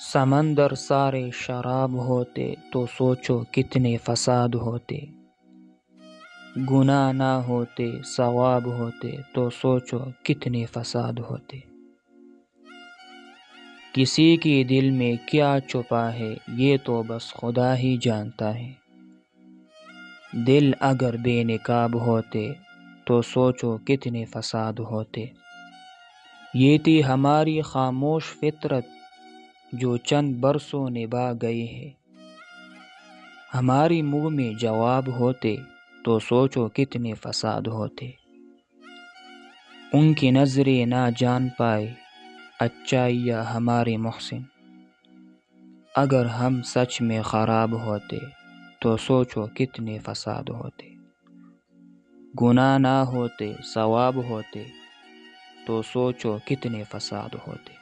سمندر سارے شراب ہوتے تو سوچو کتنے فساد ہوتے، گناہ نہ ہوتے ثواب ہوتے تو سوچو کتنے فساد ہوتے۔ کسی کی دل میں کیا چھپا ہے یہ تو بس خدا ہی جانتا ہے، دل اگر بے نقاب ہوتے تو سوچو کتنے فساد ہوتے۔ یہ تھی ہماری خاموش فطرت جو چند برسوں نبھا گئی ہے، ہماری منہ میں جواب ہوتے تو سوچو کتنے فساد ہوتے۔ ان کی نظریں نہ جان پائے اچھائیاں ہمارے محسن، اگر ہم سچ میں خراب ہوتے تو سوچو کتنے فساد ہوتے۔ گناہ نہ ہوتے ثواب ہوتے تو سوچو کتنے فساد ہوتے۔